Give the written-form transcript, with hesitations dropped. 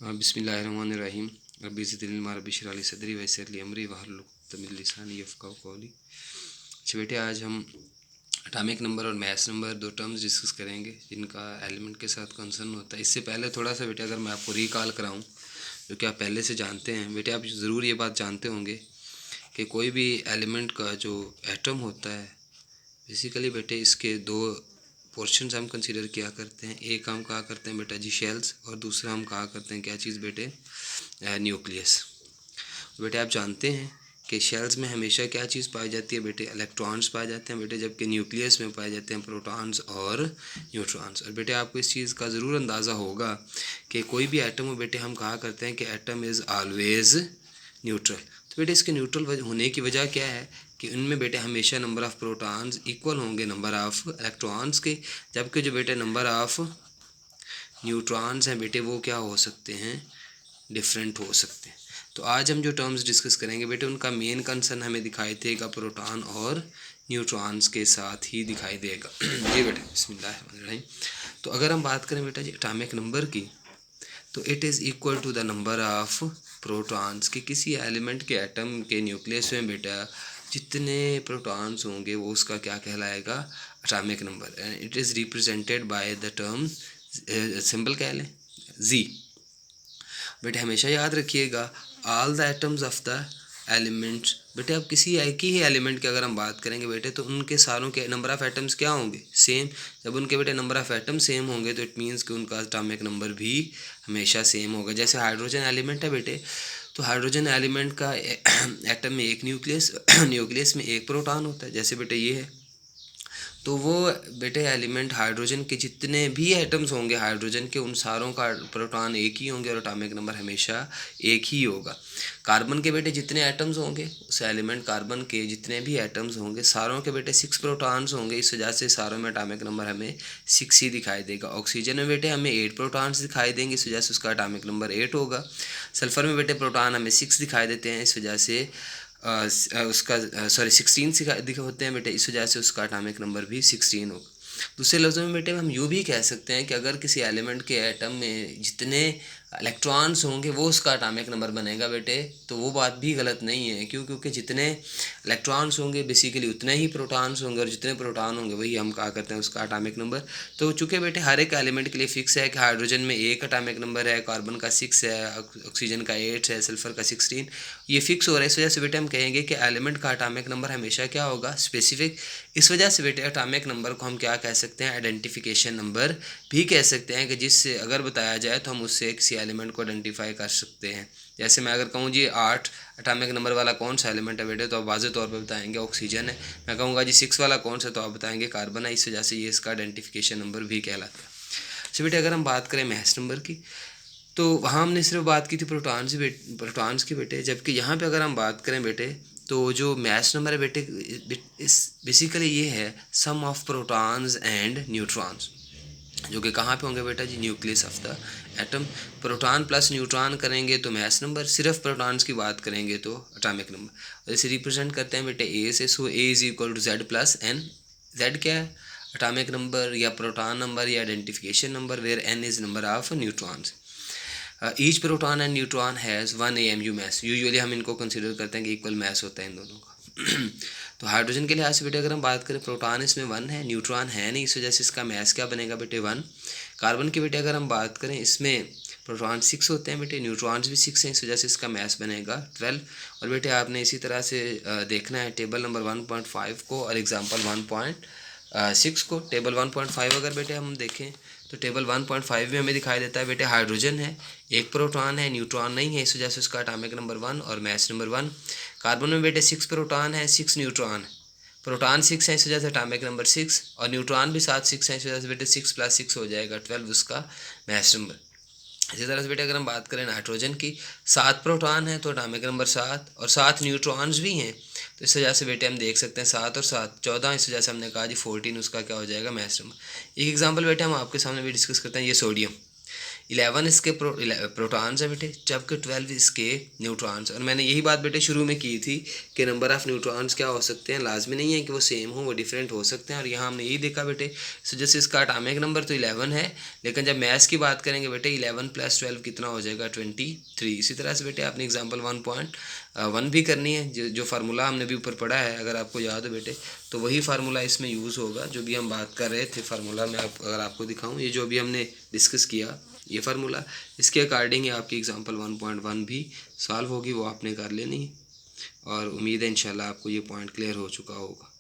बिस्मिल्लाहिर्रहमानिर्रहीम। रब्बी ज़िदनी इल्मा रब्बी इश्रह ली सदरी वयस्सिर ली अमरी वहलुल उक़दतम मिन लिसानी यफ़क़हू क़ौली। अच्छा बेटे, आज हम एटॉमिक नंबर और मास नंबर दो टर्म्स डिस्कस करेंगे जिनका एलिमेंट के साथ कंसर्न होता है। इससे पहले थोड़ा सा बेटे अगर मैं आपको रिकॉल कराऊं, जो कि आप पहले से जानते हैं बेटे, आप ज़रूर ये बात जानते होंगे कि कोई भी एलिमेंट का जो एटम होता है, बेसिकली बेटे इसके दो पोर्शंस हम कंसीडर किया करते हैं। एक हम कहा करते हैं बेटा जी शेल्स, और दूसरा हम कहा करते हैं क्या चीज़ बेटे, न्यूक्लियस। बेटे आप जानते हैं कि शेल्स में हमेशा क्या चीज़ पाई जाती है बेटे, इलेक्ट्रॉन्स पाए जाते हैं बेटे, जबकि न्यूक्लियस में पाए जाते हैं प्रोटॉन्स और न्यूट्रॉन्स। और बेटे आपको इस चीज़ का ज़रूर अंदाज़ा होगा कि कोई भी एटम हो बेटे, हम कहा करते हैं कि एटम इज़ ऑलवेज़ न्यूट्रल। तो बेटे इसके न्यूट्रल होने की वजह क्या है कि उनमें बेटे हमेशा नंबर ऑफ़ प्रोटॉन्स इक्वल होंगे नंबर ऑफ़ इलेक्ट्रॉन्स के, जबकि जो बेटे नंबर ऑफ़ न्यूट्रॉन्स हैं बेटे वो क्या हो सकते हैं, डिफरेंट हो सकते हैं। तो आज हम जो टर्म्स डिस्कस करेंगे बेटे, उनका मेन कंसर्न हमें दिखाई देगा प्रोटॉन और न्यूट्रॉन्स के साथ ही दिखाई देगा। जी बेटे, बिस्मिल्लाहिर्रहमानिर्रहीम। तो अगर हम बात करें बेटा जी एटॉमिक नंबर की, तो it is equal to the number of protons. कि किसी एलिमेंट के एटम के न्यूक्लियस में बेटा जितने प्रोटॉन्स होंगे वो उसका क्या कहलाएगा, atomic number. And it is represented by the term, symbol कह लें जी। बेटे हमेशा याद रखिएगा all the atoms of the elements. बेटे अब किसी एक ही एलिमेंट की अगर हम बात करेंगे बेटे, तो उनके सारों के नंबर ऑफ़ एटम्स क्या होंगे, सेम। जब उनके बेटे नंबर ऑफ़ एटम सेम होंगे तो इट मीन्स कि उनका एटॉमिक नंबर भी हमेशा सेम होगा। जैसे हाइड्रोजन एलिमेंट है बेटे, तो हाइड्रोजन एलिमेंट का एटम में एक न्यूक्लियस न्यूक्लियस में एक प्रोटॉन होता है, जैसे बेटे ये है। तो वो बेटे एलिमेंट हाइड्रोजन के जितने भी एटम्स होंगे हाइड्रोजन के, उन सारों का प्रोटॉन एक ही होंगे और एटॉमिक नंबर हमेशा एक ही होगा। कार्बन के बेटे जितने एटम्स होंगे, उस एलिमेंट कार्बन के जितने भी एटम्स होंगे, सारों के बेटे 6 प्रोटॉन्स होंगे। इस वजह से सारों में एटॉमिक नंबर हमें 6 ही दिखाई देगा। ऑक्सीजन में बेटे हमें 8 प्रोटॉन्स दिखाई देंगे, इस वजह से उसका एटॉमिक नंबर 8 होगा। सल्फ़र में बेटे प्रोटॉन हमें 6 दिखाई देते हैं, इस वजह से उसका 16 दिखे होते हैं बेटे, इस वजह से उसका एटॉमिक नंबर भी 16 होगा। दूसरे लफ्ज़ों में बेटे हम यूँ भी कह सकते हैं कि अगर किसी एलिमेंट के एटम में जितने इलेक्ट्रॉन्स होंगे वो उसका एटॉमिक नंबर बनेगा बेटे, तो वो बात भी गलत नहीं है। क्यों? क्योंकि जितने इलेक्ट्रॉन्स होंगे बेसिकली उतने ही प्रोटॉन्स होंगे, और जितने प्रोटॉन होंगे वही हम कहा करते हैं उसका एटॉमिक नंबर। तो चूँकि बेटे हर एक एलिमेंट के लिए फ़िक्स है कि हाइड्रोजन में 1 एटॉमिक नंबर है, कार्बन का 6 है, ऑक्सीजन का 8 है, सल्फ़र का 16, ये फ़िक्स हो रहा है। इस वजह से बेटे हम कहेंगे कि एलिमेंट का एटॉमिक नंबर हमेशा क्या होगा, स्पेसिफिक। इस वजह से बेटे एटॉमिक नंबर को हम क्या कह सकते हैं, आइडेंटिफिकेशन नंबर भी कह सकते हैं, कि जिससे अगर बताया जाए तो हम उससे किसी एलिमेंट को आइडेंटिफाई कर सकते हैं। जैसे मैं अगर कहूँ जी 8 एटॉमिक नंबर वाला कौन सा एलिमेंट है बेटे, तो आप वाज़ेह तौर पर बताएंगे ऑक्सीजन है। मैं कहूँगा जी 6 वाला कौन सा, तो आप बताएंगे कार्बन है। इस वजह से ये इसका आइडेंटिफिकेशन नंबर भी कहलाता है। अच्छा बेटे अगर हम बात करें मास नंबर की, तो वहाँ हमने सिर्फ बात की थी प्रोटॉन्स की बेटे, जबकि यहाँ पे अगर हम बात करें बेटे, तो जो मास नंबर है बेटे इस बेसिकली ये है sum of protons and neutrons, जो कि कहाँ पे होंगे बेटा जी, nucleus of the atom. Proton plus neutron करेंगे तो मास नंबर, सिर्फ प्रोटॉन्स की बात करेंगे तो एटॉमिक नंबर। इसे रिप्रेजेंट करते हैं बेटे ए से, so A is equal to Z plus N. Z क्या है, एटॉमिक नंबर या प्रोटॉन नंबर या identification number, where N is number of neutrons. Each proton and neutron has 1 AMU mass. Usually हम इनको कंसिडर करते हैं कि इक्वल मास होता है इन दोनों का। तो हाइड्रोजन के लिहाज से बेटे अगर हम बात करें, प्रोटॉन इसमें 1 है, न्यूट्रॉन है नहीं, इस वजह से इसका मास क्या बनेगा बेटे, 1। कार्बन की बेटे अगर हम बात करें, इसमें प्रोटॉन 6 होते हैं बेटे, न्यूट्रॉन्स भी 6 हैं, इस वजह से इसका मास बनेगा 12। और बेटे आपने इसी तरह से देखना है टेबल नंबर 1.5 को और एग्जाम्पल 1.6 को। टेबल 1.5 अगर बेटे हम देखें, तो टेबल 1.5 में हमें दिखाई देता है बेटे हाइड्रोजन है, एक प्रोटॉन है, न्यूट्रॉन नहीं है, इस वजह से उसका एटॉमिक नंबर 1 और मास नंबर 1। कार्बन में बेटे 6 प्रोटॉन है, 6 न्यूट्रॉन है, प्रोटॉन 6 है, इस वजह से एटॉमिक नंबर 6, और न्यूट्रॉन भी साथ 6 है, इस वजह से बेटे 6 + 6 हो जाएगा 12 उसका मास नंबर। इसी तरह से बेटे अगर हम बात करें नाइट्रोजन की, 7 प्रोटॉन है तो एटॉमिक नंबर 7, और 7 न्यूट्रॉन्स भी हैं, तो इस वजह से बेटे हम देख सकते हैं 7 और 7 14, इस वजह से हमने कहा जी 14 उसका क्या हो जाएगा, मास नंबर। एक एग्जांपल बेटे हम आपके सामने भी डिस्कस करते हैं, ये सोडियम। 11 इसके प्रोटॉन्स है बेटे, जबकि 12 इसके न्यूट्रॉन्स। और मैंने यही बात बेटे शुरू में की थी कि नंबर ऑफ़ न्यूट्रॉन्स क्या हो सकते हैं, लाजमी नहीं है कि वो सेम हो, वो डिफरेंट हो सकते हैं। और यहाँ हमने यही देखा बेटे, सो जैसे इसका एटॉमिक नंबर तो 11 है, लेकिन जब मैथ्स की बात करेंगे बेटे 11 + 12 कितना हो जाएगा 23। इसी तरह से बेटे आपने एग्जाम्पल 1.1 भी करनी है, जो फार्मूला हमने भी ऊपर पढ़ा है, अगर आपको याद हो बेटे, तो वही फार्मूला इसमें यूज़ होगा जो भी हम बात कर रहे थे। फार्मूला मैं अगर आपको दिखाऊं, ये जो अभी हमने डिस्कस किया ये फार्मूला, इसके अकॉर्डिंग ही आपकी एग्जांपल 1.1 भी सॉल्व होगी, वो आपने कर लेनी है। और उम्मीद है इंशाल्लाह आपको ये पॉइंट क्लियर हो चुका होगा।